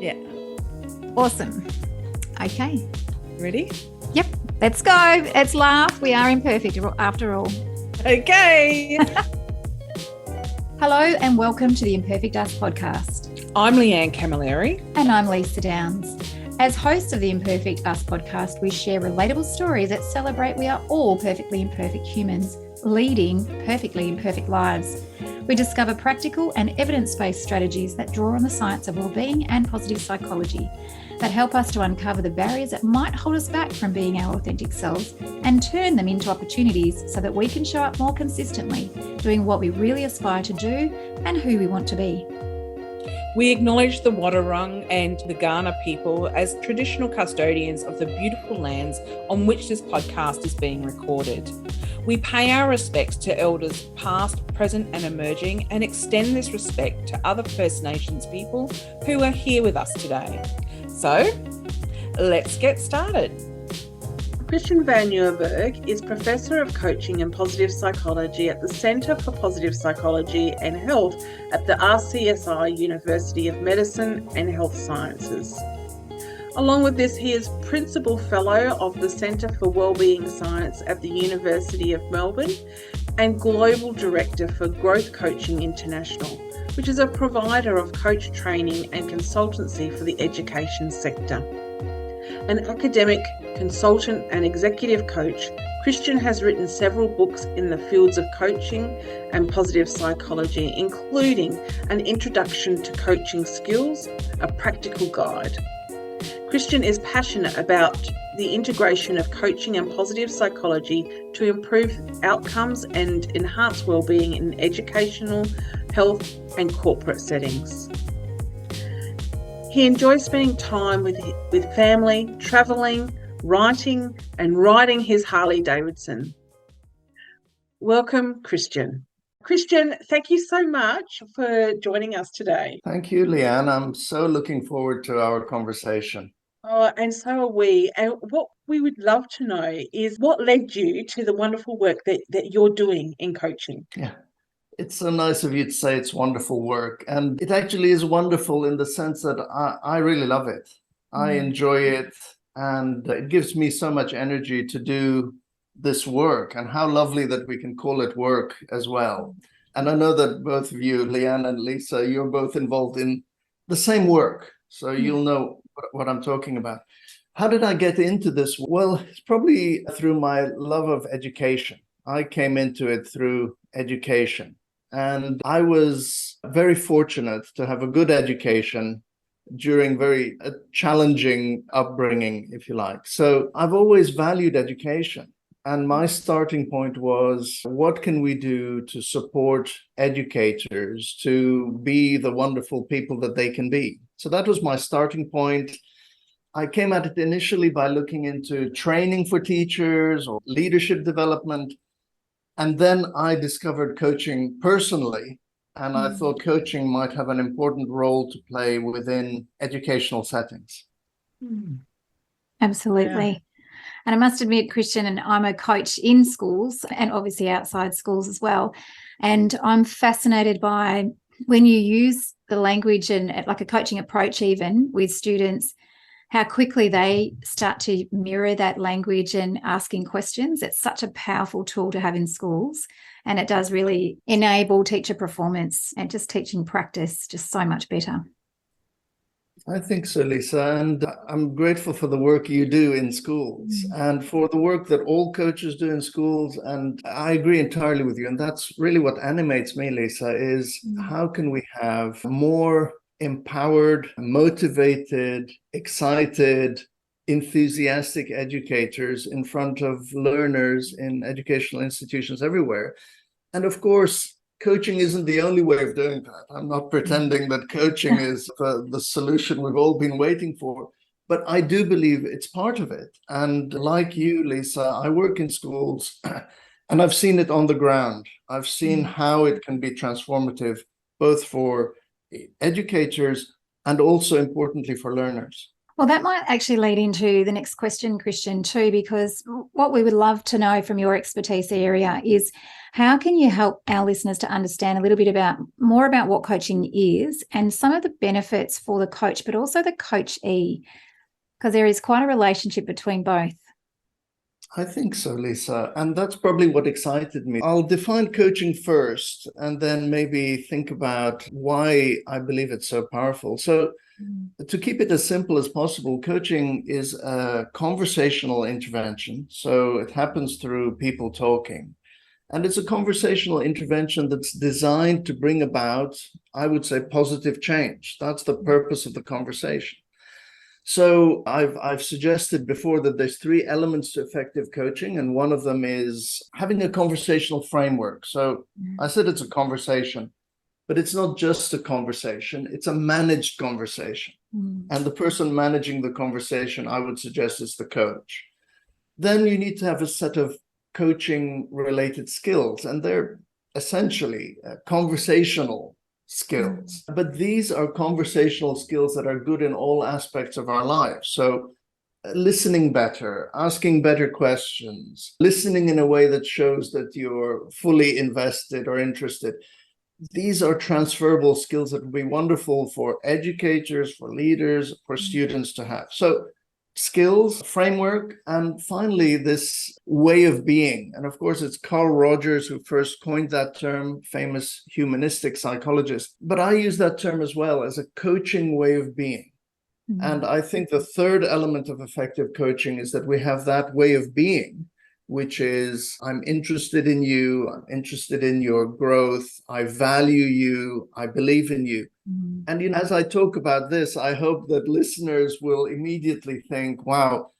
Yeah. Awesome. Okay. Ready? Yep. Let's go. Let's laugh. We are imperfect after all. Okay. Hello and welcome to the Imperfect Us podcast. I'm Leanne Camilleri. And I'm Lisa Downs. As hosts of the Imperfect Us podcast, we share relatable stories that celebrate we are all perfectly imperfect humans leading perfectly imperfect lives. We discover practical and evidence-based strategies that draw on the science of wellbeing and positive psychology that help us to uncover the barriers that might hold us back from being our authentic selves and turn them into opportunities so that we can show up more consistently, doing what we really aspire to do and who we want to be. We acknowledge the Wadawurrung and the Kaurna people as traditional custodians of the beautiful lands on which this podcast is being recorded. We pay our respects to elders past, present and emerging, and extend this respect to other First Nations people who are here with us today. So, let's get started. Christian van Nieuwerburgh is Professor of Coaching and Positive Psychology at the Centre for Positive Psychology and Health at the RCSI University of Medicine and Health Sciences. Along with this, he is Principal Fellow of the Centre for Wellbeing Science at the University of Melbourne and Global Director for Growth Coaching International, which is a provider of coach training and consultancy for the education sector. An academic, consultant and executive coach, Christian has written several books in the fields of coaching and positive psychology, including An Introduction to Coaching Skills, a practical guide. Christian is passionate about the integration of coaching and positive psychology to improve outcomes and enhance well-being in educational, health and corporate settings. He enjoys spending time with family, travelling, writing and riding his Harley Davidson. Welcome, Christian. Christian, thank you so much for joining us today. Thank you, Leanne. I'm so looking forward to our conversation. Oh, and so are we. And what we would love to know is what led you to the wonderful work that you're doing in coaching. Yeah, it's so nice of you to say it's wonderful work. And it actually is wonderful in the sense that I really love it. I enjoy it. And it gives me so much energy to do this work, and how lovely that we can call it work as well. And I know that both of you, Leanne and Lisa, you're both involved in the same work. So you'll know what I'm talking about. How did I get into this? Well, it's probably through my love of education. I came into it through education. And I was very fortunate to have a good education during very challenging upbringing, if you like. So I've always valued education. And my starting point was, what can we do to support educators to be the wonderful people that they can be? So that was my starting point. I came at it initially by looking into training for teachers or leadership development. And then I discovered coaching personally. And I thought coaching might have an important role to play within educational settings. Absolutely. Yeah. And I must admit, Christian, and I'm a coach in schools and obviously outside schools as well. And I'm fascinated by when you use the language and like a coaching approach even with students, how quickly they start to mirror that language and asking questions. It's such a powerful tool to have in schools. And it does really enable teacher performance and just teaching practice just so much better. I think so, Lisa. And I'm grateful for the work you do in schools and for the work that all coaches do in schools. And I agree entirely with you. And that's really what animates me, Lisa, is how can we have more empowered, motivated, excited, enthusiastic educators in front of learners in educational institutions everywhere. And of course, coaching isn't the only way of doing that. I'm not pretending that coaching is the solution we've all been waiting for, but I do believe it's part of it. And like you, Lisa, I work in schools and I've seen it on the ground. I've seen how it can be transformative, both for educators and also importantly for learners. Well, that might actually lead into the next question, Christian, too, because what we would love to know from your expertise area is how can you help our listeners to understand a little bit more about what coaching is and some of the benefits for the coach, but also the coachee, because there is quite a relationship between both. I think so, Lisa. And that's probably what excited me. I'll define coaching first and then maybe think about why I believe it's so powerful. So to keep it as simple as possible, coaching is a conversational intervention. So it happens through people talking. And it's a conversational intervention that's designed to bring about, I would say, positive change. That's the purpose of the conversation. So I've suggested before that there's 3 elements to effective coaching, and one of them is having a conversational framework. So I said it's a conversation, but it's not just a conversation, it's a managed conversation. And the person managing the conversation, I would suggest, is the coach. Then you need to have a set of coaching related skills, and they're essentially conversational skills. But these are conversational skills that are good in all aspects of our lives. So listening better, asking better questions, listening in a way that shows that you're fully invested or interested. These are transferable skills that would be wonderful for educators, for leaders, for students to have. So skills, framework, and finally, this way of being. And of course, it's Carl Rogers who first coined that term, famous humanistic psychologist. But I use that term as well as a coaching way of being. And I think the third element of effective coaching is that we have that way of being, which is, I'm interested in you, I'm interested in your growth, I value you, I believe in you. And as I talk about this, I hope that listeners will immediately think, wow,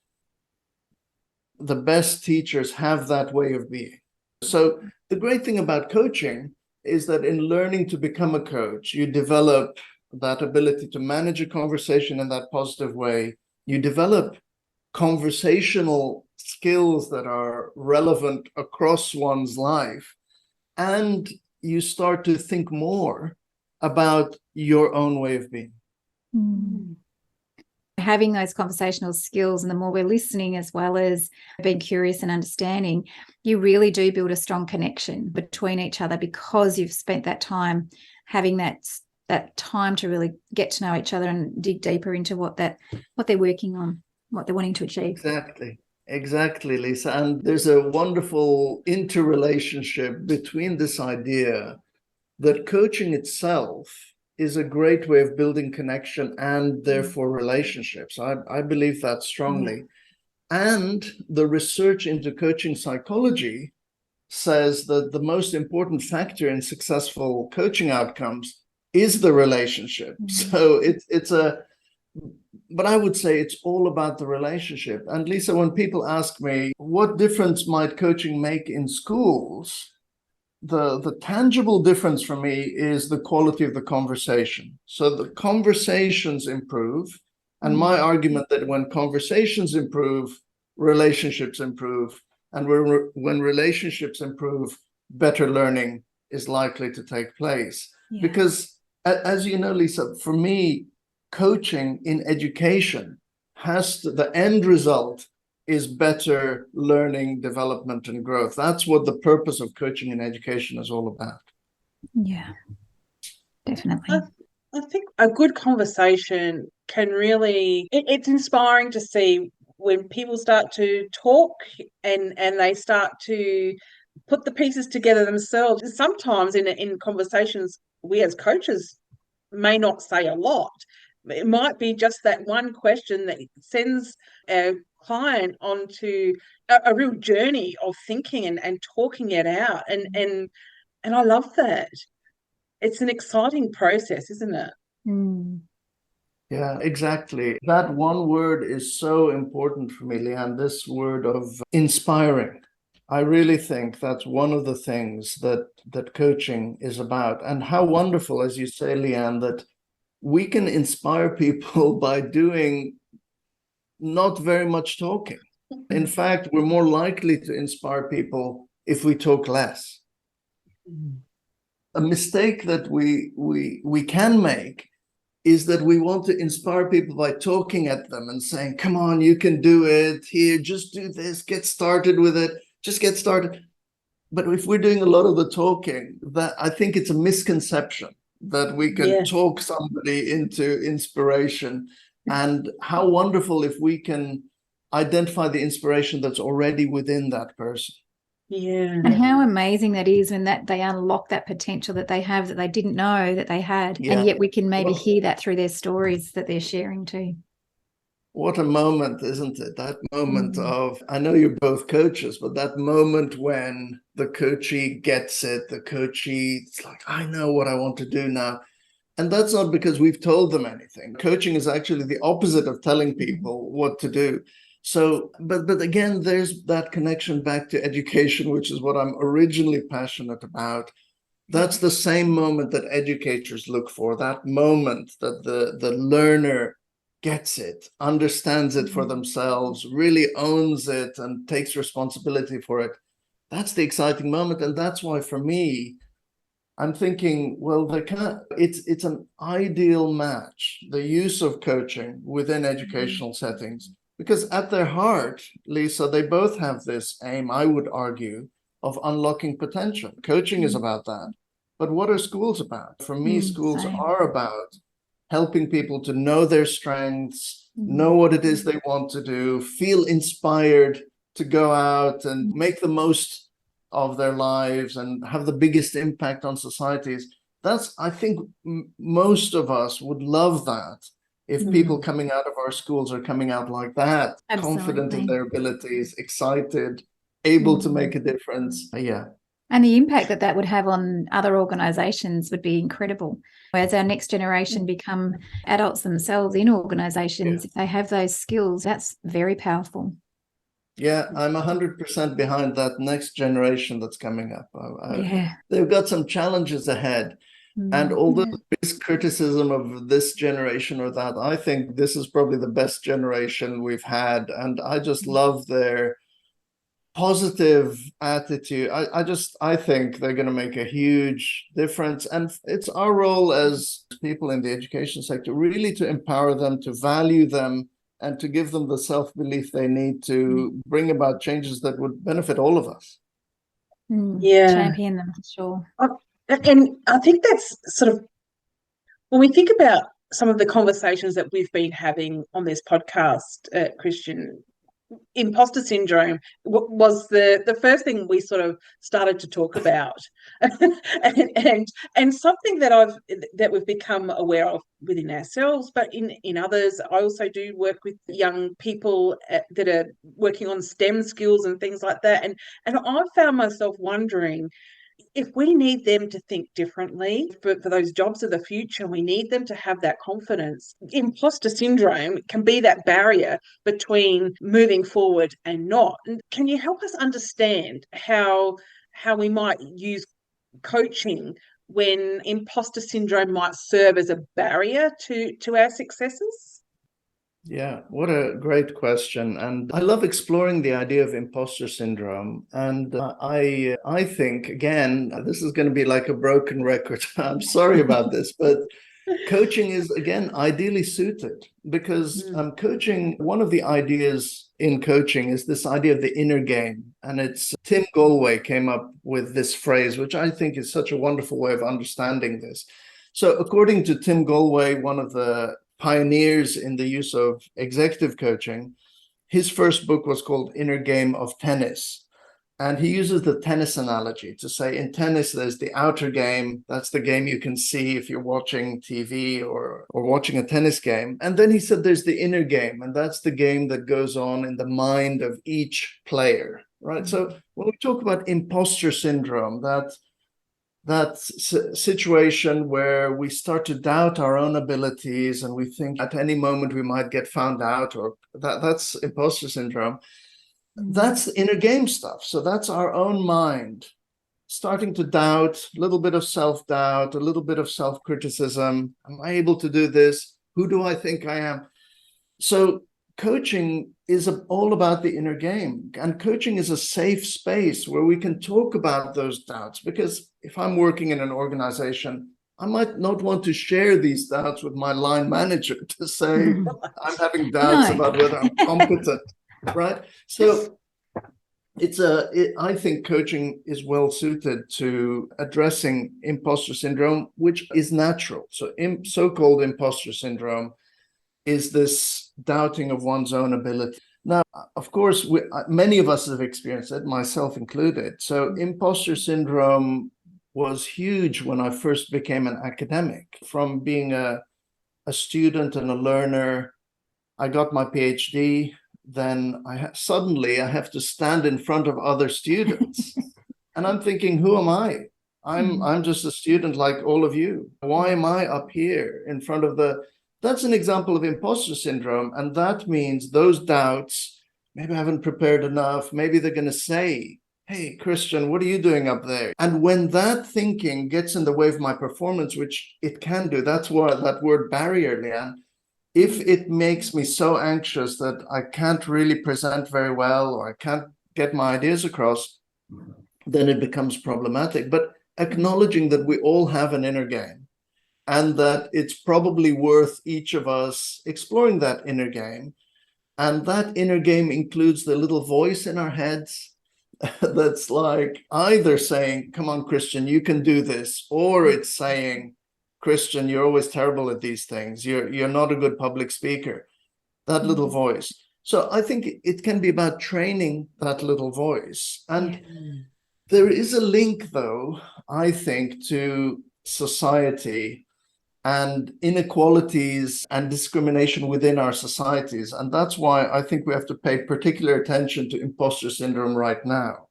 the best teachers have that way of being. So the great thing about coaching is that in learning to become a coach, you develop that ability to manage a conversation in that positive way. You develop conversational skills that are relevant across one's life, and you start to think more about your own way of being. Having those conversational skills, and the more we're listening as well as being curious and understanding, you really do build a strong connection between each other because you've spent that time having that time to really get to know each other and dig deeper into what they're working on, what they're wanting to achieve. Exactly, Lisa. And there's a wonderful interrelationship between this idea that coaching itself is a great way of building connection and therefore relationships. I believe that strongly. And the research into coaching psychology says that the most important factor in successful coaching outcomes is the relationship. So but I would say it's all about the relationship. And Lisa, when people ask me, what difference might coaching make in schools? The tangible difference for me is the quality of the conversation. So the conversations improve. And my argument that when conversations improve, relationships improve. And when relationships improve, better learning is likely to take place. Because as you know, Lisa, for me, coaching in education the end result is better learning, development, and growth. That's what the purpose of coaching in education is all about. Yeah, definitely. I think a good conversation can really, it's inspiring to see when people start to talk and they start to put the pieces together themselves. Sometimes in conversations, we as coaches may not say a lot. It might be just that one question that sends a client onto a real journey of thinking and talking it out. And I love that. It's an exciting process, isn't it? Yeah, exactly. That one word is so important for me, Leanne, this word of inspiring. I really think that's one of the things that coaching is about. And how wonderful, as you say, Leanne, that we can inspire people by doing not very much talking. In fact, we're more likely to inspire people if we talk less. A mistake that we can make is that we want to inspire people by talking at them and saying, come on, you can do it. Here, just do this, get started with it, just get started. But if we're doing a lot of the talking, that I think it's a misconception that we can talk somebody into inspiration. And how wonderful if we can identify the inspiration that's already within that person. Yeah. And how amazing that is when that they unlock that potential that they have that they didn't know that they had. Yeah. And yet we can maybe hear that through their stories that they're sharing too. What a moment, isn't it? That moment of, I know you're both coaches, but that moment when the coachee gets it, the coachee, it's like, I know what I want to do now. And that's not because we've told them anything. Coaching is actually the opposite of telling people what to do. So, but again, there's that connection back to education, which is what I'm originally passionate about. That's the same moment that educators look for, that moment that the learner gets it, understands it for themselves, really owns it and takes responsibility for it. That's the exciting moment. And that's why for me, I'm thinking, well, it's an ideal match, the use of coaching within educational settings. Because at their heart, Lisa, they both have this aim, I would argue, of unlocking potential. Coaching is about that. But what are schools about? For me, schools are about helping people to know their strengths, know what it is they want to do, feel inspired to go out and make the most of their lives and have the biggest impact on societies. That's, I think, most of us would love that. If people coming out of our schools are coming out like that, confident in their abilities, excited, able to make a difference. Yeah. And the impact that that would have on other organisations would be incredible. As our next generation become adults themselves in organisations, if they have those skills, that's very powerful. Yeah, I'm 100% behind that next generation that's coming up. They've got some challenges ahead. And although there's criticism of this generation or that, I think this is probably the best generation we've had. And I just love their positive attitude. I think they're going to make a huge difference. And it's our role as people in the education sector really to empower them, to value them, and to give them the self-belief they need to bring about changes that would benefit all of us. Champion them for sure. And I think that's sort of, when we think about some of the conversations that we've been having on this podcast, Christian, imposter syndrome was the first thing we sort of started to talk about, and something that we've become aware of within ourselves, but in others. I also do work with young people that are working on STEM skills and things like that, and I found myself wondering, if we need them to think differently for those jobs of the future, we need them to have that confidence. Imposter syndrome can be that barrier between moving forward and not. And can you help us understand how we might use coaching when imposter syndrome might serve as a barrier to our successes? Yeah, what a great question. And I love exploring the idea of imposter syndrome. And I think, again, this is going to be like a broken record. I'm sorry about this, but coaching is, again, ideally suited because coaching, one of the ideas in coaching is this idea of the inner game. And it's Tim Galway came up with this phrase, which I think is such a wonderful way of understanding this. So according to Tim Galway, one of the pioneers in the use of executive coaching, his first book was called Inner Game of Tennis. And he uses the tennis analogy to say in tennis, there's the outer game. That's the game you can see if you're watching TV or watching a tennis game. And then he said there's the inner game, and that's the game that goes on in the mind of each player, right? So when we talk about imposter syndrome, that situation where we start to doubt our own abilities and we think at any moment we might get found out, or that's imposter syndrome. That's inner game stuff. So that's our own mind starting to doubt, a little bit of self-doubt, a little bit of self-criticism. Am I able to do this? Who do I think I am? So coaching is all about the inner game, and coaching is a safe space where we can talk about those doubts. Because if I'm working in an organization, I might not want to share these doubts with my line manager to say, I'm having doubts about whether I'm competent, right? So I think coaching is well suited to addressing imposter syndrome, which is natural. So so-called imposter syndrome is this doubting of one's own ability. Now, of course, many of us have experienced it, myself included. So imposter syndrome was huge when I first became an academic. From being a student and a learner, I got my PhD. Then suddenly I have to stand in front of other students. And I'm thinking, who am I? I'm just a student like all of you. Why am I up here in front of that's an example of imposter syndrome. And that means those doubts, maybe I haven't prepared enough. Maybe they're going to say, hey, Christian, what are you doing up there? And when that thinking gets in the way of my performance, which it can do, that's why that word barrier, Leanne, if it makes me so anxious that I can't really present very well or I can't get my ideas across, then it becomes problematic. But acknowledging that we all have an inner game and that it's probably worth each of us exploring that inner game. And that inner game includes the little voice in our heads that's like either saying, come on, Christian, you can do this, or it's saying, Christian, you're always terrible at these things. You're not a good public speaker. That little voice. So I think it can be about training that little voice. And there is a link, though, I think, to society and inequalities and discrimination within our societies. And that's why I think we have to pay particular attention to imposter syndrome right now.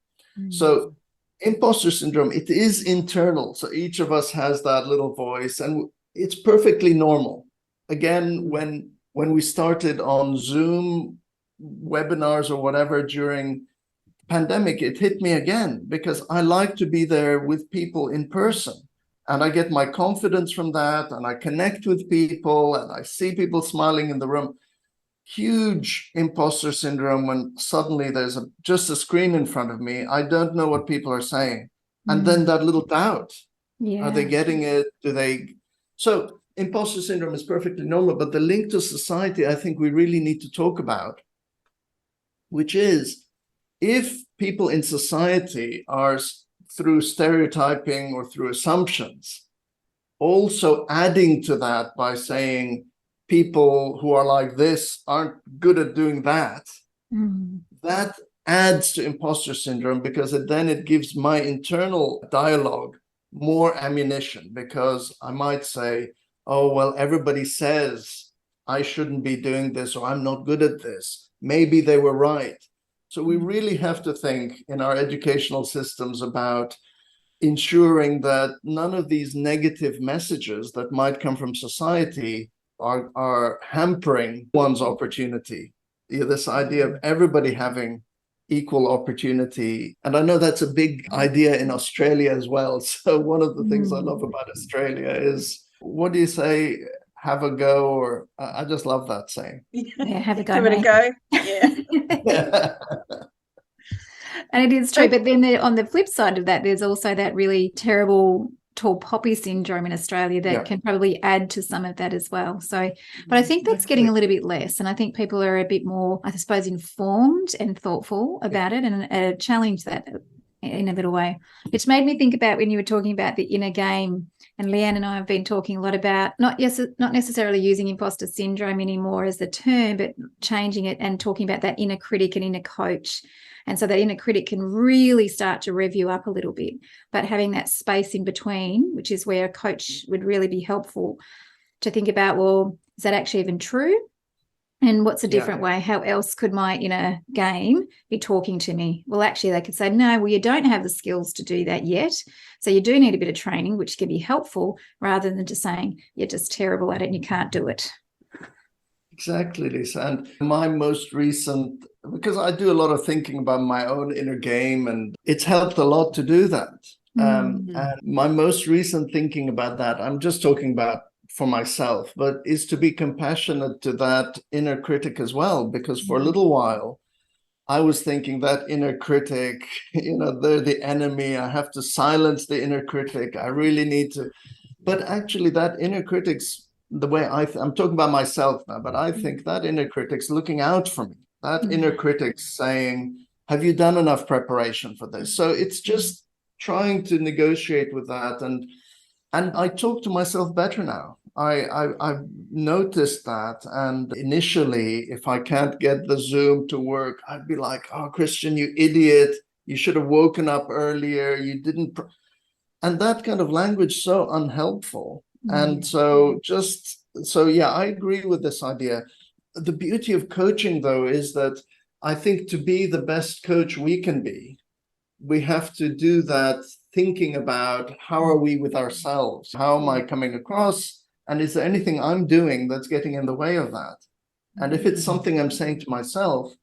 So imposter syndrome, it is internal. So each of us has that little voice and it's perfectly normal. Again, when we started on Zoom webinars or whatever during pandemic, it hit me again because I like to be there with people in person. And I get my confidence from that, and I connect with people, and I see people smiling in the room. Huge imposter syndrome when suddenly there's just a screen in front of me. I don't know what people are saying. And then that little doubt. Are they getting it? Do they? So imposter syndrome is perfectly normal, but the link to society, I think we really need to talk about, which is if people in society are through stereotyping or through assumptions, also adding to that by saying people who are like this aren't good at doing that, that adds to imposter syndrome because it gives my internal dialogue more ammunition because I might say, oh, well, everybody says I shouldn't be doing this or I'm not good at this. Maybe they were right. So we really have to think in our educational systems about ensuring that none of these negative messages that might come from society are hampering one's opportunity. This idea of everybody having equal opportunity. And I know that's a big idea in Australia as well. So one of the things I love about Australia is, what do you say? Have a go, or I just love that saying. Yeah, have a go. Give it a go. Yeah. And it is true. But then on the flip side of that, there's also that really terrible tall poppy syndrome in Australia that can probably add to some of that as well. So, but I think that's getting a little bit less. And I think people are a bit more, I suppose, informed and thoughtful about it and challenge that in a little way, which made me think about when you were talking about the inner game. And Leanne and I have been talking a lot about not necessarily using imposter syndrome anymore as the term, but changing it and talking about that inner critic and inner coach. And so that inner critic can really start to rev you up a little bit, but having that space in between, which is where a coach would really be helpful to think about, well, is that actually even true? And what's a different way? How else could my inner game be talking to me? Well, actually, they could say, no, well, you don't have the skills to do that yet. So you do need a bit of training, which can be helpful, rather than just saying you're just terrible at it and you can't do it. Exactly, Lisa. And my most recent, because I do a lot of thinking about my own inner game, and it's helped a lot to do that. And my most recent thinking about that, I'm just talking about for myself, but is to be compassionate to that inner critic as well, because for a little while I was thinking that inner critic, they're the enemy. I have to silence the inner critic. I really need to But actually that inner critic's the way I'm talking about myself now, but I think that inner critic's looking out for me. That inner critic's saying, have you done enough preparation for this? So it's just trying to negotiate with that. And I talk to myself better now. I've noticed that. And initially, if I can't get the Zoom to work, I'd be like, oh, Christian, you idiot. You should have woken up earlier. You didn't. And that kind of language, so unhelpful. And so yeah, I agree with this idea. The beauty of coaching, though, is that I think to be the best coach we can be, we have to do that thinking about how are we with ourselves? How am I coming across? And is there anything I'm doing that's getting in the way of that? And if it's something I'm saying to myself,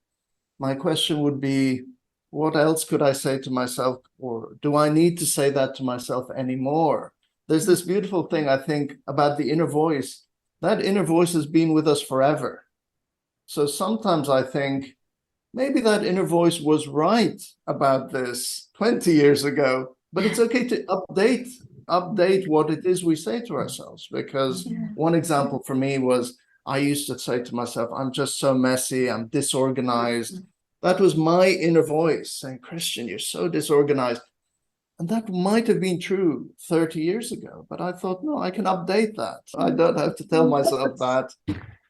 my question would be, what else could I say to myself? Or do I need to say that to myself anymore? There's this beautiful thing, I think, about the inner voice. That inner voice has been with us forever. So sometimes I think maybe that inner voice was right about this 20 years ago, but it's okay to update what it is we say to ourselves. Because one example for me was I used to say to myself, I'm just so messy, I'm disorganized. That was my inner voice saying, Christian, you're so disorganized. And that might have been true 30 years ago, but I thought, no, I can update that. I don't have to tell myself that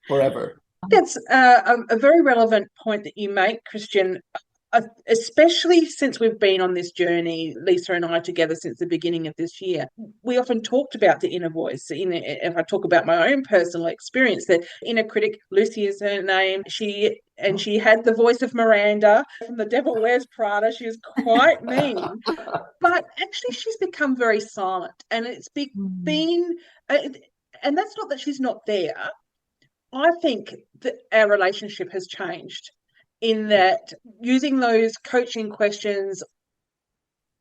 forever. That's a very relevant point that you make, Christian, especially since we've been on this journey, Lisa and I together since the beginning of this year. We often talked about the inner voice. If I talk about my own personal experience, the inner critic, Lucy is her name, she had the voice of Miranda from The Devil Wears Prada. She was quite mean, but actually she's become very silent, and it's been, and that's not that she's not there. I think that our relationship has changed in that using those coaching questions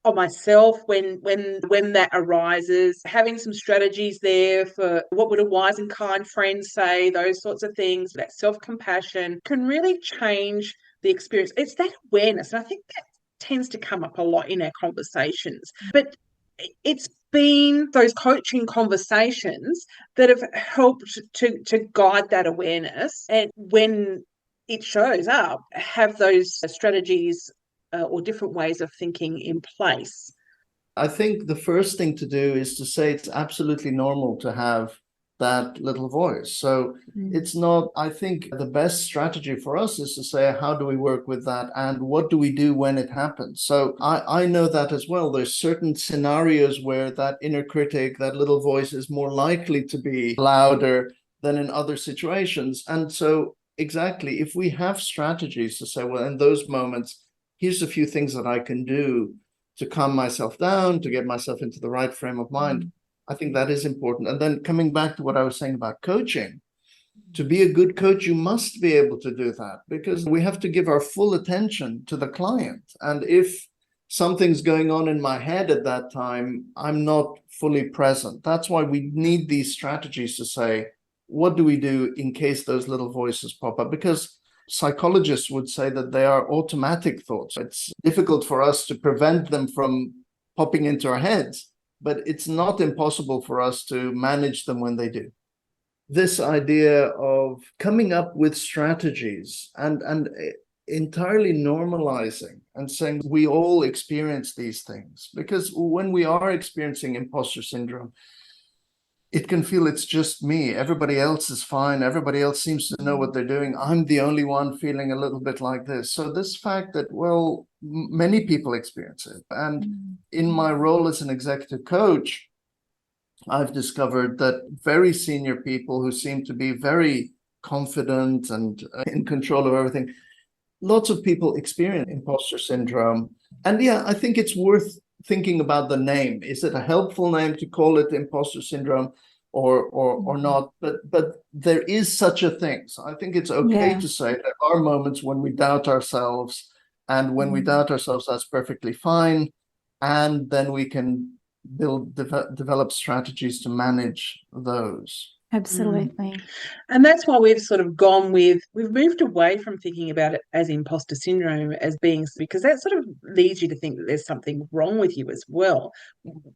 on myself when that arises, having some strategies there for what would a wise and kind friend say, those sorts of things, that self-compassion can really change the experience. It's that awareness, and I think that tends to come up a lot in our conversations. But it's been those coaching conversations that have helped to guide that awareness, and when it shows up, have those strategies or different ways of thinking in place. I think the first thing to do is to say it's absolutely normal to have that little voice. So it's not, I think the best strategy for us is to say, how do we work with that? And what do we do when it happens? So I know that as well. There's certain scenarios where that inner critic, that little voice is more likely to be louder than in other situations. And so exactly, if we have strategies to say, well, in those moments, here's a few things that I can do to calm myself down, to get myself into the right frame of mind. I think that is important. And then coming back to what I was saying about coaching, to be a good coach, you must be able to do that, because we have to give our full attention to the client. And if something's going on in my head at that time, I'm not fully present. That's why we need these strategies to say, what do we do in case those little voices pop up? Because psychologists would say that they are automatic thoughts. It's difficult for us to prevent them from popping into our heads, but it's not impossible for us to manage them when they do. This idea of coming up with strategies and entirely normalizing and saying we all experience these things, because when we are experiencing imposter syndrome, it can feel it's just me. Everybody else is fine. Everybody else seems to know what they're doing. I'm the only one feeling a little bit like this. So this fact that, well, many people experience it. And in my role as an executive coach, I've discovered that very senior people who seem to be very confident and in control of everything, lots of people experience imposter syndrome. And yeah, I think it's worth thinking about the name. Is it a helpful name to call it imposter syndrome or not? But there is such a thing. So I think it's okay to say there are moments when we doubt ourselves, and when we doubt ourselves, that's perfectly fine. And then we can develop strategies to manage those. Absolutely. And that's why we've sort of we've moved away from thinking about it as imposter syndrome as being, because that sort of leads you to think that there's something wrong with you as well,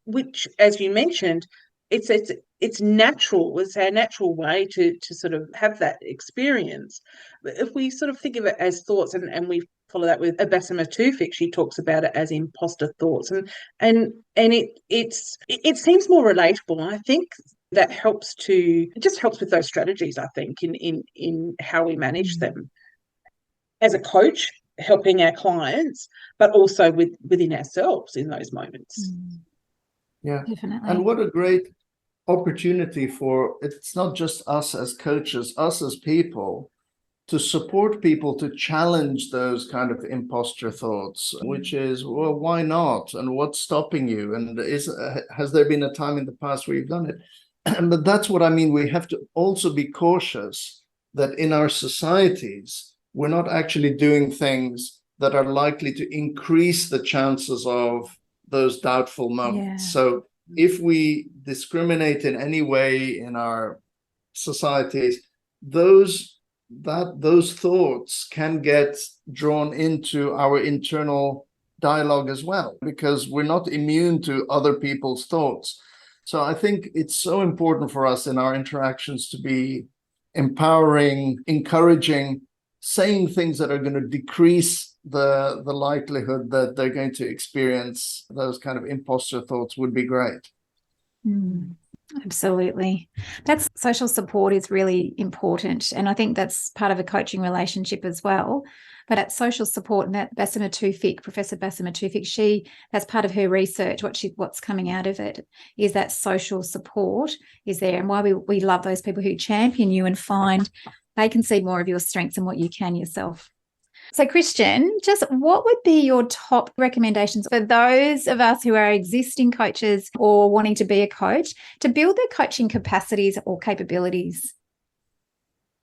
which, as you mentioned, it's natural. It's our natural way to sort of have that experience. But if we sort of think of it as thoughts, and we follow that with Abasama Tufik, she talks about it as imposter thoughts, and it seems more relatable. And I think that it just helps with those strategies, I think, in how we manage them as a coach, helping our clients, but also within ourselves in those moments. Yeah, Definitely. and what a great opportunity for, it's not just us as coaches, us as people, to support people to challenge those kind of imposter thoughts, which is, well, why not? And what's stopping you? And has there been a time in the past where you've done it? But that's what I mean. We have to also be cautious that in our societies, we're not actually doing things that are likely to increase the chances of those doubtful moments. Yeah. So if we discriminate in any way in our societies, those thoughts can get drawn into our internal dialogue as well, because we're not immune to other people's thoughts. So I think it's so important for us in our interactions to be empowering, encouraging, saying things that are going to decrease the likelihood that they're going to experience those kind of imposter thoughts would be great. Absolutely. That's social support is really important. And I think that's part of a coaching relationship as well. But at social support, and that Basama Tufik, Professor Basama Tufik, that's part of her research, what's coming out of it is that social support is there, and why we love those people who champion you and find they can see more of your strengths than what you can yourself. So, Christian, just what would be your top recommendations for those of us who are existing coaches or wanting to be a coach to build their coaching capacities or capabilities?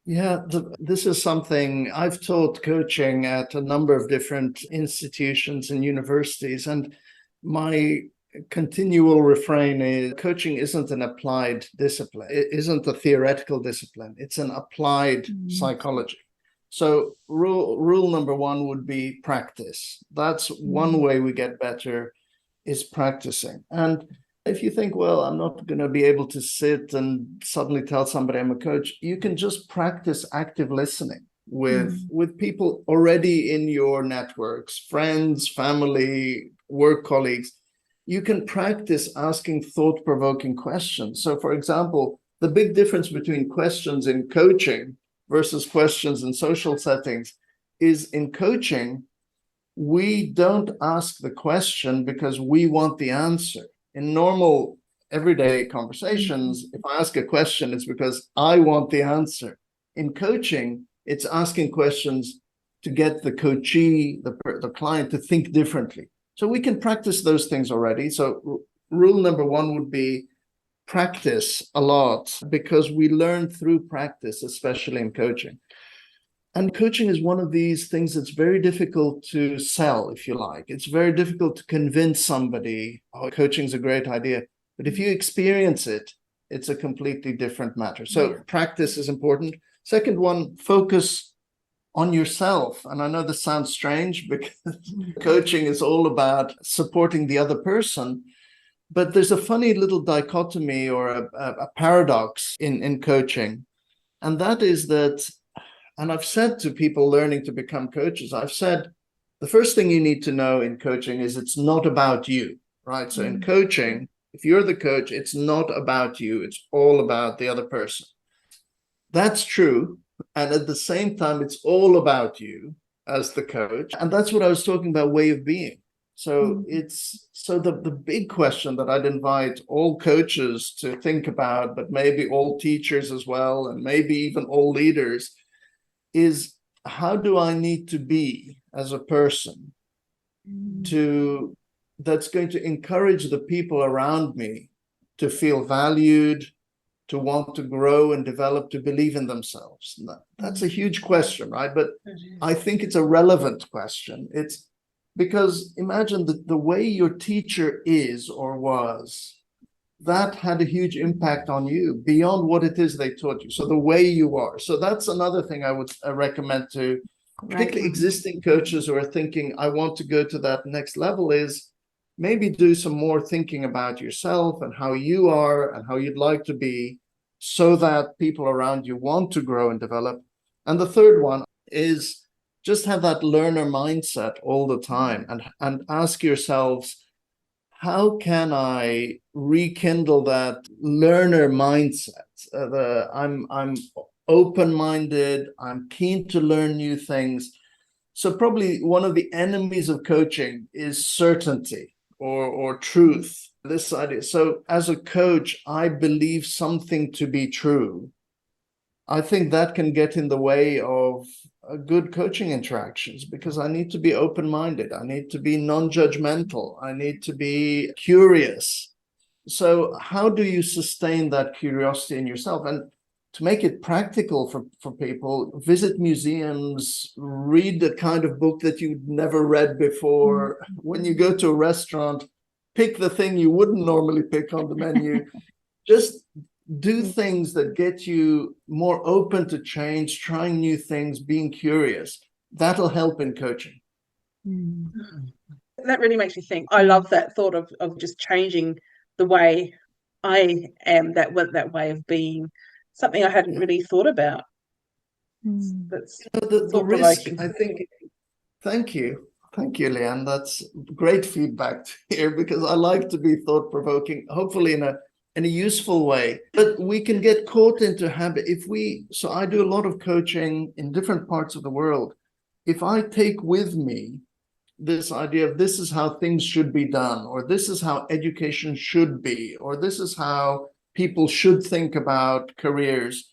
Yeah, this is something I've taught coaching at a number of different institutions and universities, and my continual refrain is coaching isn't an applied discipline. It isn't a theoretical discipline. It's an applied psychology. So rule number one would be practice. That's one way we get better, is practicing. And if you think, well, I'm not going to be able to sit and suddenly tell somebody I'm a coach, you can just practice active listening with people already in your networks, friends, family, work colleagues. You can practice asking thought-provoking questions. So, for example, the big difference between questions in coaching versus questions in social settings is in coaching, we don't ask the question because we want the answer. In normal everyday conversations, if I ask a question, it's because I want the answer. In coaching, it's asking questions to get the coachee, the client, to think differently. So we can practice those things already. So rule number one would be practice a lot, because we learn through practice, especially in coaching. And coaching is one of these things that's very difficult to sell, if you like. It's very difficult to convince somebody, oh, coaching is a great idea. But if you experience it, it's a completely different matter. So practice is important. Second one, focus on yourself. And I know this sounds strange because coaching is all about supporting the other person. But there's a funny little dichotomy or a paradox in coaching. And that is that, and I've said to people learning to become coaches, I've said, the first thing you need to know in coaching is it's not about you, right? So in coaching, if you're the coach, it's not about you. It's all about the other person. That's true. And at the same time, it's all about you as the coach. And that's what I was talking about, way of being. So the big question that I'd invite all coaches to think about, but maybe all teachers as well, and maybe even all leaders, is how do I need to be as a person that's going to encourage the people around me to feel valued, to want to grow and develop, to believe in themselves? That's a huge question, right? But I think it's a relevant question. It's because imagine the way your teacher is or was, that had a huge impact on you beyond what it is they taught you. So the way you are. So that's another thing I would recommend to particularly existing coaches who are thinking, I want to go to that next level, is maybe do some more thinking about yourself and how you are and how you'd like to be, so that people around you want to grow and develop. And the third one is just have that learner mindset all the time, and ask yourselves, how can I rekindle that learner mindset? I'm open-minded, I'm keen to learn new things. So probably one of the enemies of coaching is certainty or truth, this idea. So as a coach, I believe something to be true. I think that can get in the way of good coaching interactions, because I need to be open-minded. I need to be non-judgmental. I need to be curious. So how do you sustain that curiosity in yourself? And to make it practical for people, visit museums, read the kind of book that you'd never read before. When you go to a restaurant, pick the thing you wouldn't normally pick on the menu. Just do things that get you more open to change, trying new things, being curious. That'll help in coaching. That really makes me think. I love that thought of just changing the way I am, that way of being. Something I hadn't really thought about. That's the risk, I think. Thank you, Leanne. That's great feedback here, because I like to be thought-provoking, hopefully in a useful way. But we can get caught into habit so I do a lot of coaching in different parts of the world. If I take with me this idea of this is how things should be done, or this is how education should be, or this is how people should think about careers,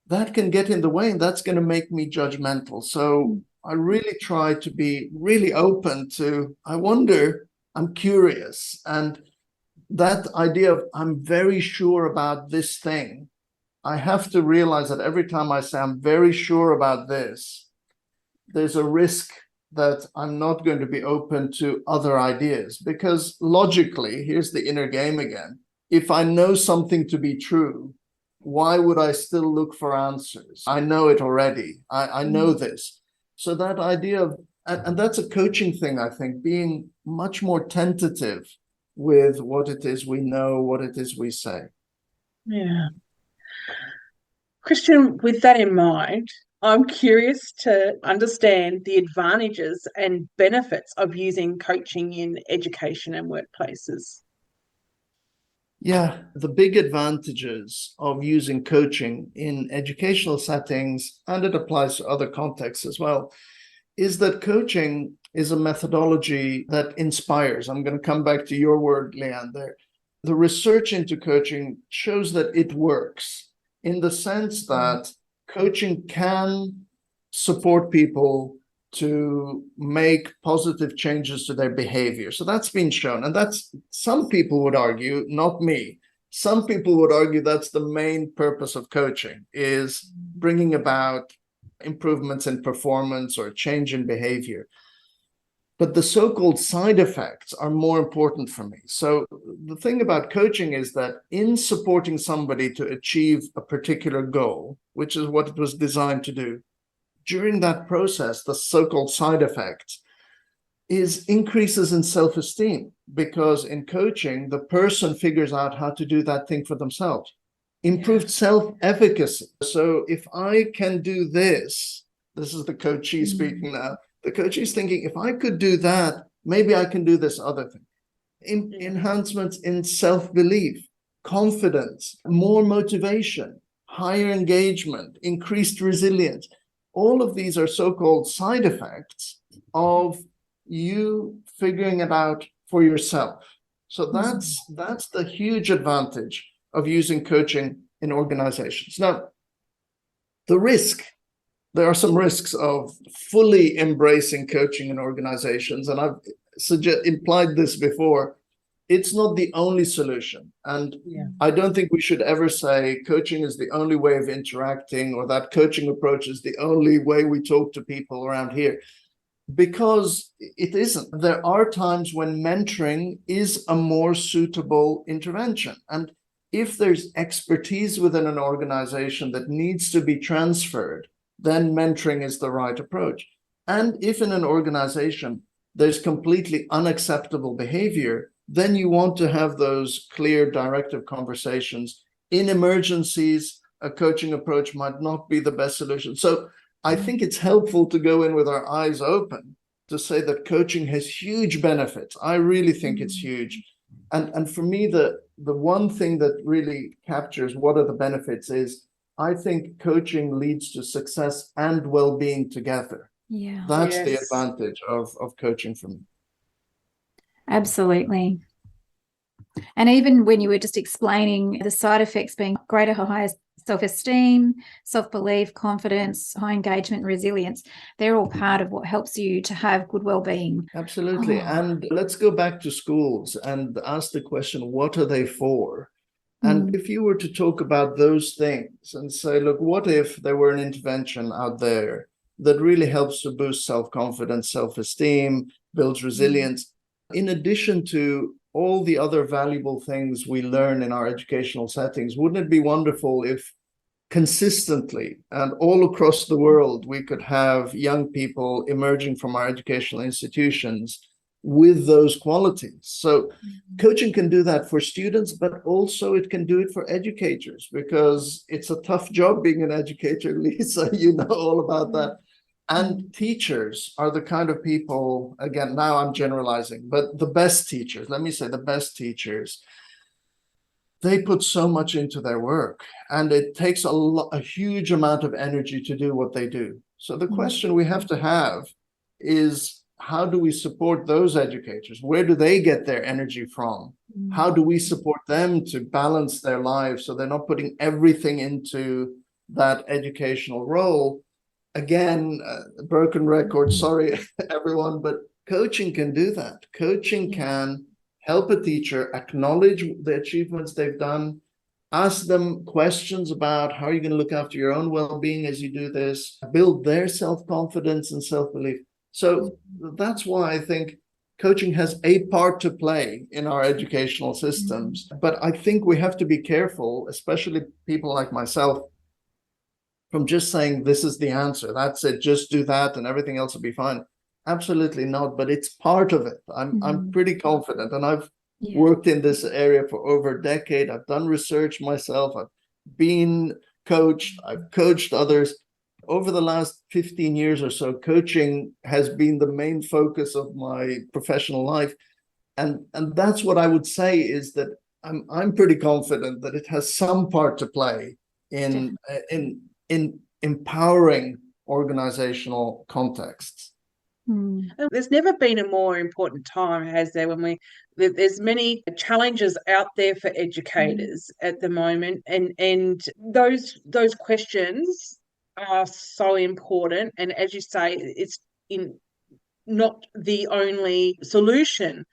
that can get in the way, and that's going to make me judgmental. So I really try to be really open to, I wonder, I'm curious. And that idea of I'm very sure about this thing, I have to realize that every time I say I'm very sure about this, there's a risk that I'm not going to be open to other ideas. Because logically, here's the inner game again. If I know something to be true, why would I still look for answers? I know it already. I know this. So that idea of, and that's a coaching thing, I think, being much more tentative with what it is we know, what it is we say. Yeah. Christian, with that in mind, I'm curious to understand the advantages and benefits of using coaching in education and workplaces. Yeah, the big advantages of using coaching in educational settings, and it applies to other contexts as well, is that coaching is a methodology that inspires. I'm going to come back to your word, Leanne, there. The research into coaching shows that it works, in the sense that coaching can support people to make positive changes to their behavior. So that's been shown. And that's, some people would argue, not me, some people would argue that's the main purpose of coaching, is bringing about improvements in performance or change in behavior. But the so-called side effects are more important for me. So the thing about coaching is that in supporting somebody to achieve a particular goal, which is what it was designed to do, during that process, the so-called side effects is increases in self-esteem, because in coaching, the person figures out how to do that thing for themselves. Improved self-efficacy. So if I can do this is the coachee speaking now. The coachee is thinking, if I could do that, maybe I can do this other thing. Enhancements in self-belief, confidence, more motivation, higher engagement, increased resilience. All of these are so-called side effects of you figuring it out for yourself. So that's the huge advantage of using coaching in organizations. Now, there are some risks of fully embracing coaching in organizations, and I've implied this before. It's not the only solution. And I don't think we should ever say coaching is the only way of interacting, or that coaching approach is the only way we talk to people around here, because it isn't. There are times when mentoring is a more suitable intervention. And if there's expertise within an organization that needs to be transferred, then mentoring is the right approach. And if in an organization there's completely unacceptable behavior, then you want to have those clear directive conversations. In emergencies, a coaching approach might not be the best solution. So I think it's helpful to go in with our eyes open to say that coaching has huge benefits. I really think it's huge. And for me, the one thing that really captures what are the benefits is I think coaching leads to success and well-being together. Yeah. That's the Yes. advantage of coaching for me. Absolutely. And even when you were just explaining the side effects being greater, higher self-esteem, self-belief, confidence, high engagement, resilience, they're all part of what helps you to have good well-being. Absolutely. Oh. And let's go back to schools and ask the question, what are they for? And if you were to talk about those things and say, look, what if there were an intervention out there that really helps to boost self-confidence, self-esteem, builds resilience, in addition to all the other valuable things we learn in our educational settings? Wouldn't it be wonderful if consistently and all across the world we could have young people emerging from our educational institutions with those qualities? So coaching can do that for students, but also it can do it for educators, because it's a tough job being an educator. Lisa, you know all about that. And teachers are the kind of people, again, now I'm generalizing, but the best teachers, let me say the best teachers, they put so much into their work, and it takes a huge amount of energy to do what they do. So the question we have to have is, how do we support those educators? Where do they get their energy from? How do we support them to balance their lives so they're not putting everything into that educational role? Again, broken record, sorry, everyone, but coaching can do that. Coaching can help a teacher acknowledge the achievements they've done, ask them questions about how you're going to look after your own well-being as you do this, build their self-confidence and self-belief. So that's why I think coaching has a part to play in our educational systems. But I think we have to be careful, especially people like myself, from just saying this is the answer, that's it, just do that and everything else will be fine. Absolutely not, but it's part of it. I'm pretty confident, and I've worked in this area for over a decade. I've done research myself, I've been coached, I've coached others. Over the last 15 years or so, coaching has been the main focus of my professional life. And that's what I would say, is that I'm pretty confident that it has some part to play in empowering organizational contexts. There's never been a more important time, has there, when there's many challenges out there for educators at the moment, and those questions are so important. And as you say, it's not the only solution,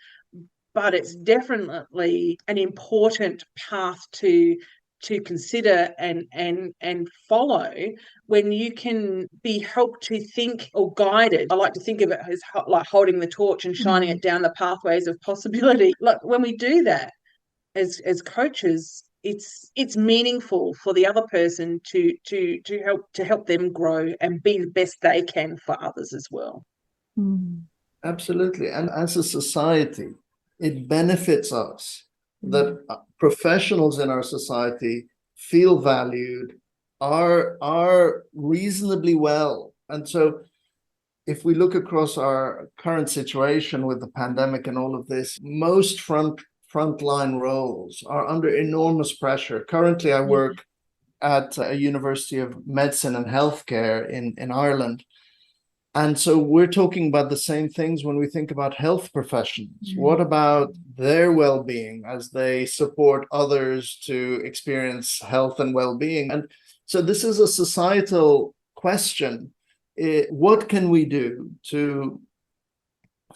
but it's definitely an important path to consider and follow, when you can be helped to think or guided. I like to think of it as like holding the torch and shining it down the pathways of possibility. Like when we do that as coaches, it's meaningful for the other person to help them grow and be the best they can for others as well. Absolutely. And as a society, it benefits us that professionals in our society feel valued, are reasonably well. And so if we look across our current situation with the pandemic and all of this, most frontline roles are under enormous pressure. Currently, I work at a University of Medicine and Healthcare in Ireland. And so we're talking about the same things when we think about health professionals. What about their well-being as they support others to experience health and well-being? And so this is a societal question. What can we do to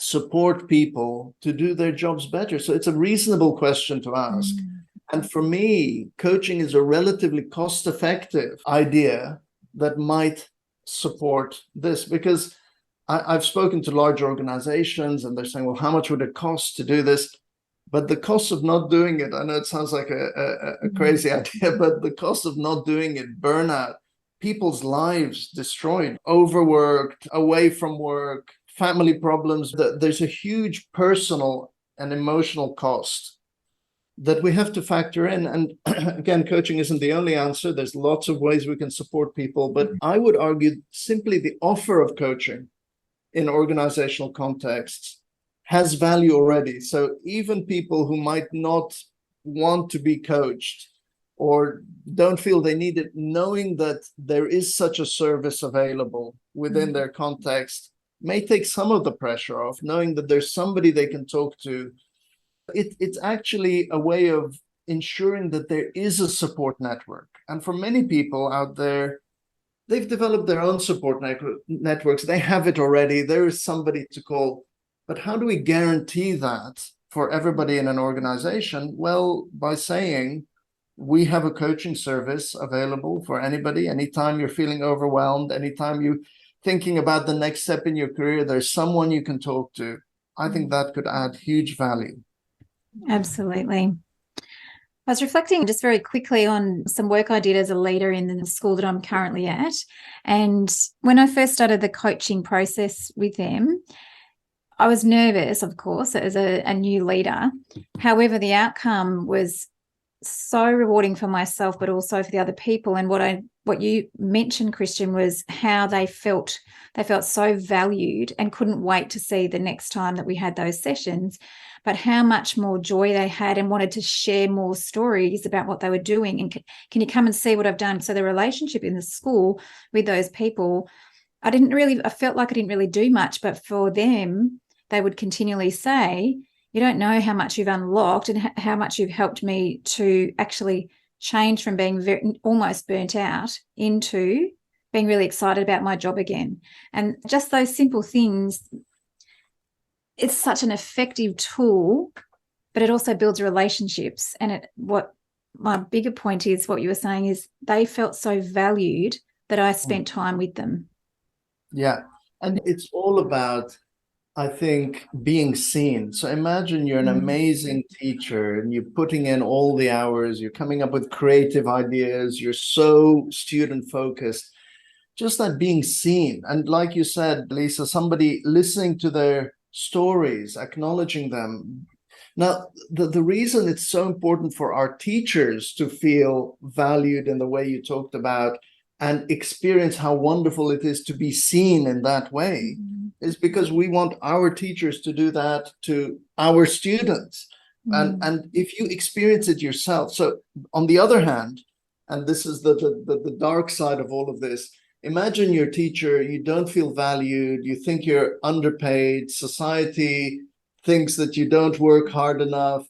support people to do their jobs better? So it's a reasonable question to ask. And for me, coaching is a relatively cost-effective idea that might support this, because I've spoken to large organizations and they're saying, well, how much would it cost to do this? But the cost of not doing it, I know it sounds like a crazy idea, but the cost of not doing it, burnout, people's lives destroyed, overworked, away from work, family problems. There's a huge personal and emotional cost that we have to factor in. And again, coaching isn't the only answer. There's lots of ways we can support people, but I would argue simply the offer of coaching in organizational contexts has value already. So even people who might not want to be coached or don't feel they need it, knowing that there is such a service available within their context may take some of the pressure off, knowing that there's somebody they can talk to. It's actually a way of ensuring that there is a support network. And for many people out there, they've developed their own support networks. They have it already. There is somebody to call. But how do we guarantee that for everybody in an organization? Well, by saying we have a coaching service available for anybody. Anytime you're feeling overwhelmed, anytime you're thinking about the next step in your career, there's someone you can talk to. I think that could add huge value. Absolutely. I was reflecting just very quickly on some work I did as a leader in the school that I'm currently at. And when I first started the coaching process with them, I was nervous, of course, as a new leader. However, the outcome was so rewarding for myself, but also for the other people. And what you mentioned, Christian, was how they felt so valued and couldn't wait to see the next time that we had those sessions, but how much more joy they had and wanted to share more stories about what they were doing. And can you come and see what I've done? So the relationship in the school with those people, I felt like I didn't really do much, but for them, they would continually say, you don't know how much you've unlocked and how much you've helped me to actually change from being almost burnt out into being really excited about my job again. And just those simple things, it's such an effective tool, but it also builds relationships. And what my bigger point is, what you were saying is they felt so valued that I spent time with them. Yeah. And it's all about, I think, being seen. So imagine you're an amazing teacher and you're putting in all the hours, you're coming up with creative ideas, you're so student focused. Just that being seen. And like you said, Lisa, somebody listening to their stories, acknowledging them. Now, the reason it's so important for our teachers to feel valued in the way you talked about and experience how wonderful it is to be seen in that way is because we want our teachers to do that to our students. And if you experience it yourself. So on the other hand, and this is the dark side of all of this, imagine your teacher, you don't feel valued, you think you're underpaid, society thinks that you don't work hard enough.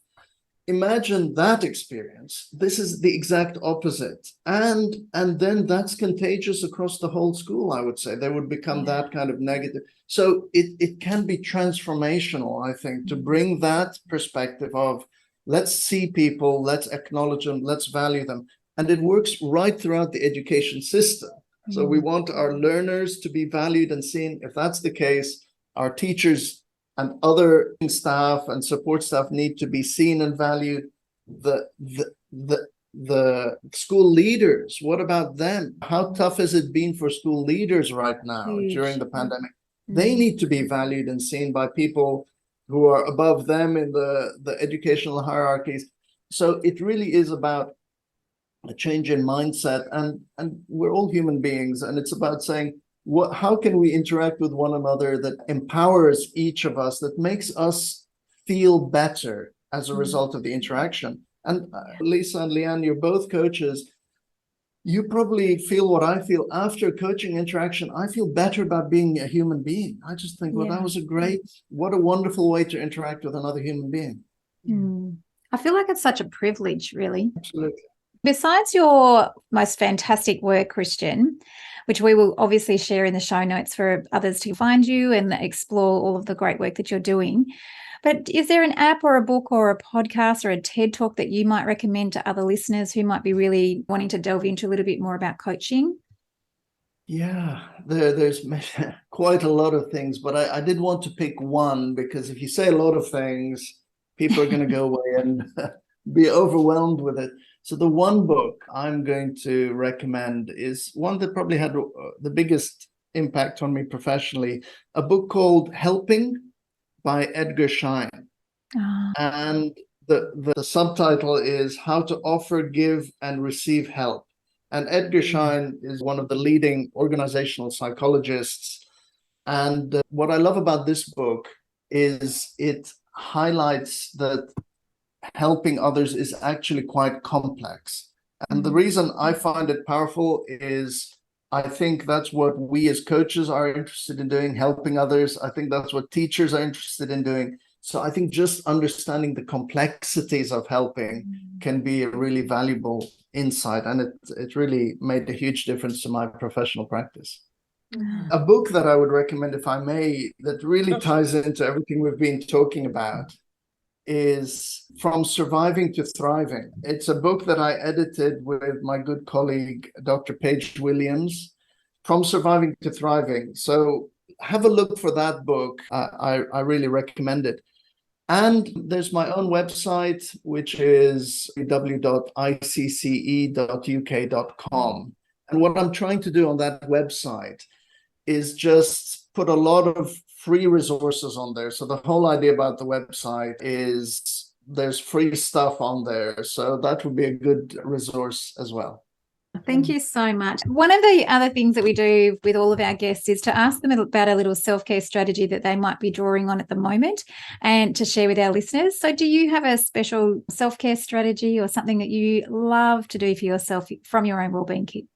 Imagine that experience. This is the exact opposite. And then that's contagious across the whole school, I would say. They would become that kind of negative. So it can be transformational, I think, to bring that perspective of let's see people, let's acknowledge them, let's value them. And it works right throughout the education system. So we want our learners to be valued and seen. If that's the case, our teachers and other staff and support staff need to be seen and valued. The school leaders, what about them? How tough has it been for school leaders right now during the pandemic? They need to be valued and seen by people who are above them in the educational hierarchies. So it really is about a change in mindset, and we're all human beings, and it's about saying, how can we interact with one another that empowers each of us, that makes us feel better as a result of the interaction? And Lisa and Leanne, you're both coaches. You probably feel what I feel after coaching interaction. I feel better about being a human being. I just think, well, that was what a wonderful way to interact with another human being. I feel like it's such a privilege, really. Absolutely. Besides your most fantastic work, Christian, which we will obviously share in the show notes for others to find you and explore all of the great work that you're doing. But is there an app or a book or a podcast or a TED Talk that you might recommend to other listeners who might be really wanting to delve into a little bit more about coaching? Yeah, there's quite a lot of things, but I did want to pick one, because if you say a lot of things, people are going to go away and be overwhelmed with it. So the one book I'm going to recommend is one that probably had the biggest impact on me professionally, a book called Helping by Edgar Schein. And the subtitle is How to Offer, Give, and Receive Help. And Edgar Schein is one of the leading organizational psychologists. And what I love about this book is it highlights that helping others is actually quite complex. And the reason I find it powerful is I think that's what we as coaches are interested in doing, helping others. I think that's what teachers are interested in doing. So I think just understanding the complexities of helping can be a really valuable insight. And it really made a huge difference to my professional practice. A book that I would recommend, if I may, that really ties into everything we've been talking about is From Surviving to Thriving. It's a book that I edited with my good colleague, Dr. Paige Williams, From Surviving to Thriving. So have a look for that book. I really recommend it. And there's my own website, which is www.icce.uk.com. And what I'm trying to do on that website is just put a lot of free resources on there. So the whole idea about the website is there's free stuff on there. So that would be a good resource as well. Thank you so much. One of the other things that we do with all of our guests is to ask them about a little self-care strategy that they might be drawing on at the moment and to share with our listeners. So do you have a special self-care strategy or something that you love to do for yourself from your own wellbeing kit?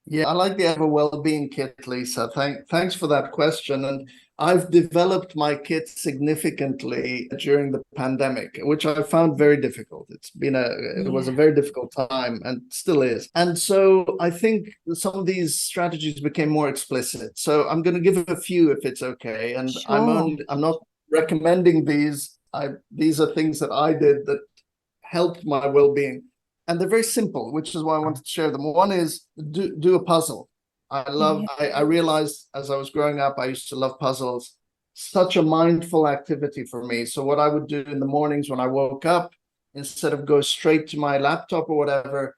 Yeah, I like the Have a Wellbeing Kit, Lisa. Thanks for that question. And I've developed my kit significantly during the pandemic, which I found very difficult. It was a very difficult time and still is. And so I think some of these strategies became more explicit. So I'm going to give a few if it's okay. And Sure. I'm not recommending these. These are things that I did that helped my well-being. And they're very simple, which is why I wanted to share them. One is do a puzzle. I realized as I was growing up, I used to love puzzles. Such a mindful activity for me. So what I would do in the mornings when I woke up, instead of go straight to my laptop or whatever,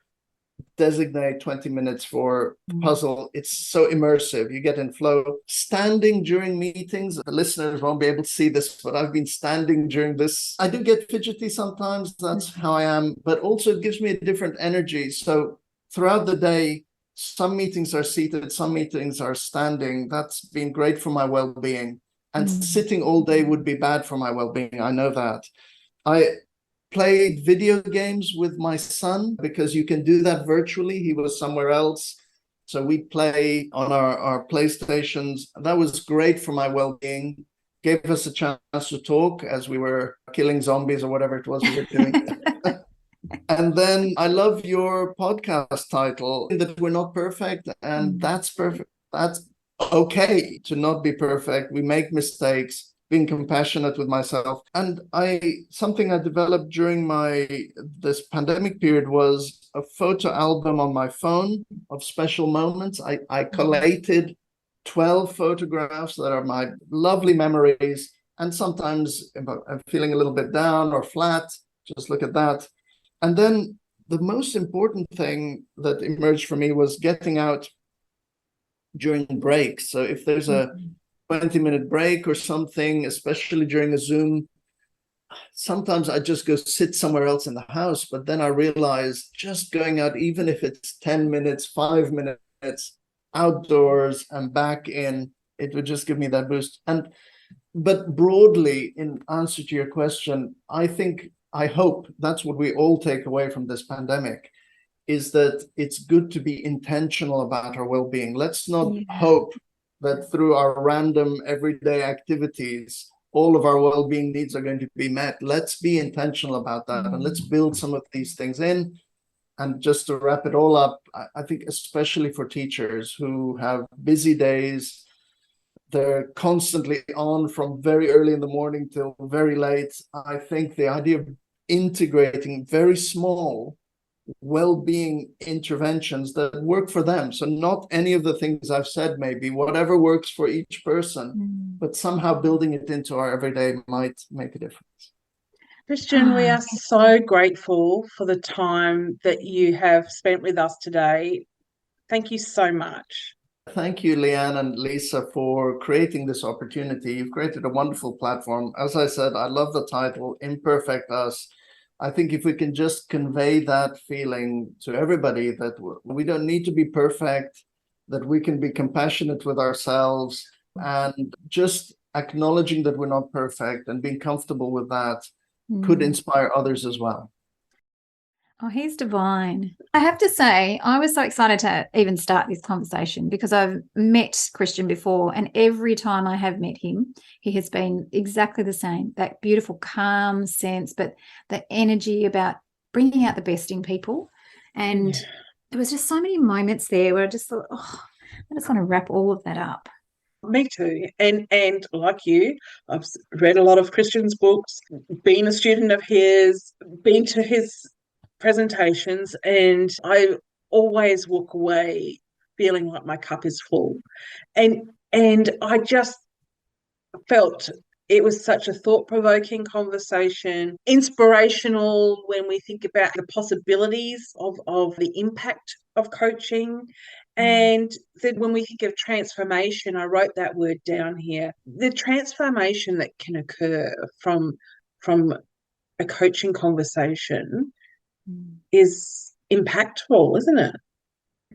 designate 20 minutes for puzzle. It's so immersive. You get in flow. Standing during meetings, the listeners won't be able to see this, but I've been standing during this. I do get fidgety sometimes. That's how I am, but also it gives me a different energy. So throughout the day, some meetings are seated, some meetings are standing. That's been great for my well-being. And sitting all day would be bad for my well-being. I know that. I played video games with my son because you can do that virtually. He was somewhere else. So we play on our PlayStations. That was great for my well-being. Gave us a chance to talk as we were killing zombies or whatever it was we were doing. And then I love your podcast title, that we're not perfect. And that's perfect. That's okay to not be perfect. We make mistakes. Being compassionate with myself. And something I developed during this pandemic period was a photo album on my phone of special moments. I collated 12 photographs that are my lovely memories. And sometimes if I'm feeling a little bit down or flat, just look at that. And then the most important thing that emerged for me was getting out during breaks. So if there's a 20-minute break or something, especially during a Zoom, sometimes I just go sit somewhere else in the house. But then I realize just going out, even if it's 10 minutes, 5 minutes outdoors and back in, it would just give me that boost. But broadly, in answer to your question, I hope that's what we all take away from this pandemic, is that it's good to be intentional about our well-being. Let's not hope that through our random everyday activities, all of our well-being needs are going to be met. Let's be intentional about that, and let's build some of these things in. And just to wrap it all up, I think especially for teachers who have busy days, they're constantly on from very early in the morning till very late. I think the idea of integrating very small well-being interventions that work for them. So not any of the things I've said, maybe whatever works for each person, but somehow building it into our everyday might make a difference. Christian, we are so grateful for the time that you have spent with us today. Thank you so much. Thank you, Leanne and Lisa, for creating this opportunity. You've created a wonderful platform. As I said, I love the title, Imperfect Us. I think if we can just convey that feeling to everybody that we don't need to be perfect, that we can be compassionate with ourselves, and just acknowledging that we're not perfect and being comfortable with that could inspire others as well. Oh, he's divine. I have to say, I was so excited to even start this conversation because I've met Christian before, and every time I have met him, he has been exactly the same, that beautiful, calm sense, but the energy about bringing out the best in people. And there was just so many moments there where I just thought, oh, I just want to wrap all of that up. Me too. And like you, I've read a lot of Christian's books, been a student of his, been to his presentations, and I always walk away feeling like my cup is full. And I just felt it was such a thought-provoking conversation, inspirational when we think about the possibilities of the impact of coaching. And then when we think of transformation, I wrote that word down here, the transformation that can occur from a coaching conversation is impactful, isn't it?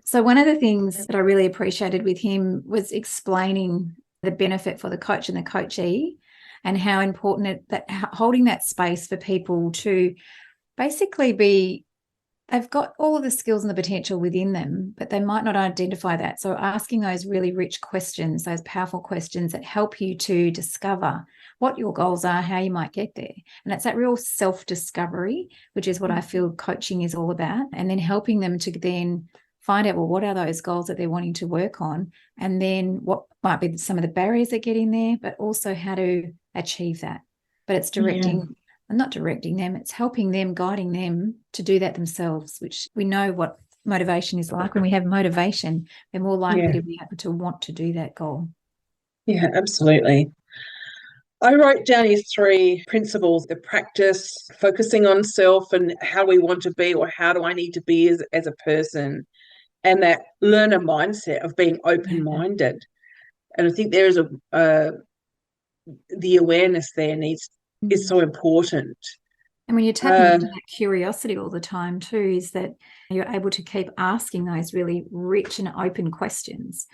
So one of the things that I really appreciated with him was explaining the benefit for the coach and the coachee, and how important that holding that space for people to basically they've got all of the skills and the potential within them, but they might not identify that. So asking those really rich questions, those powerful questions that help you to discover what your goals are, how you might get there. And it's that real self-discovery, which is what I feel coaching is all about. And then helping them to then find out, well, what are those goals that they're wanting to work on? And then what might be some of the barriers that get in there, but also how to achieve that. But it's not directing them, it's helping them, guiding them to do that themselves, which we know what motivation is like. When we have motivation, they're more likely to be able to want to do that goal. Yeah, absolutely. I wrote down his 3 principles: the practice, focusing on self and how we want to be, or how do I need to be as a person, and that learner mindset of being open-minded. And I think there is the awareness there is so important. And when you're tapping into that curiosity all the time too, is that you're able to keep asking those really rich and open questions.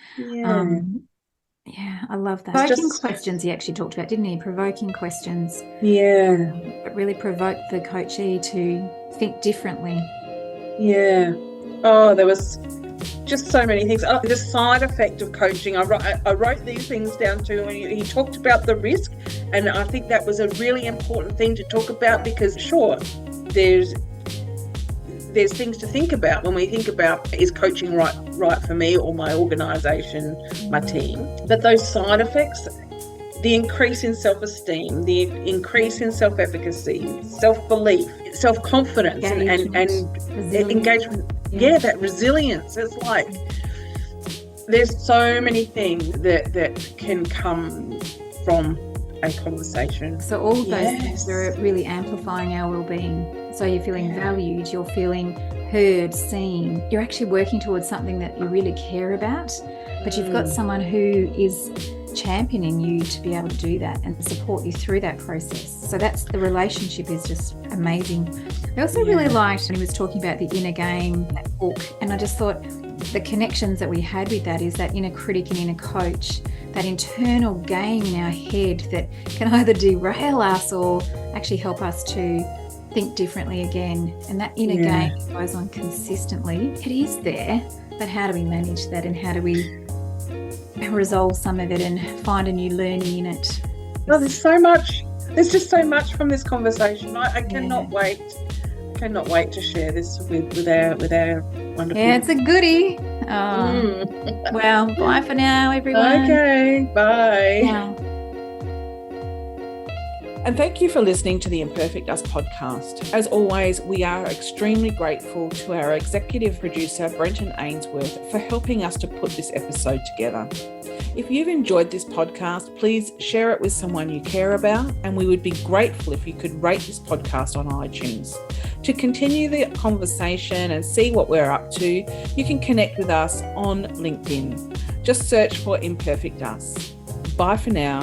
I love that. Provoking questions he actually talked about, didn't he? Provoking questions. Yeah. But really provoke the coachee to think differently. Yeah. Oh, there was just so many things. The side effect of coaching, I wrote these things down too, and he talked about the risk, and I think that was a really important thing to talk about, because sure, there's things to think about when we think about, is coaching right for me or my organisation, my team, but those side effects, the increase in self-esteem, the increase in self-efficacy, self-belief, self-confidence, and engagement. Yeah, that resilience. It's like there's so many things that can come from a conversation. So all of those things are really amplifying our well-being. So you're feeling valued, you're feeling heard, seen. You're actually working towards something that you really care about, but you've got someone who is championing you to be able to do that and support you through that process. So that's the relationship is just amazing. I also really liked when he was talking about the inner game, that book, and I just thought the connections that we had with that is that inner critic and inner coach, that internal game in our head that can either derail us or actually help us to think differently again. And that inner game goes on consistently. It is there, but how do we manage that, and how do we resolve some of it and find a new learning in it? Well, there's so much. There's just so much from this conversation. I cannot wait. Cannot wait to share this with our wonderful. Yeah, it's a goodie. Well, bye for now, everyone. Okay, bye. Yeah. And thank you for listening to the Imperfect Us podcast. As always, we are extremely grateful to our executive producer, Brenton Ainsworth, for helping us to put this episode together. If you've enjoyed this podcast, please share it with someone you care about, and we would be grateful if you could rate this podcast on iTunes. To continue the conversation and see what we're up to, you can connect with us on LinkedIn. Just search for Imperfect Us. Bye for now.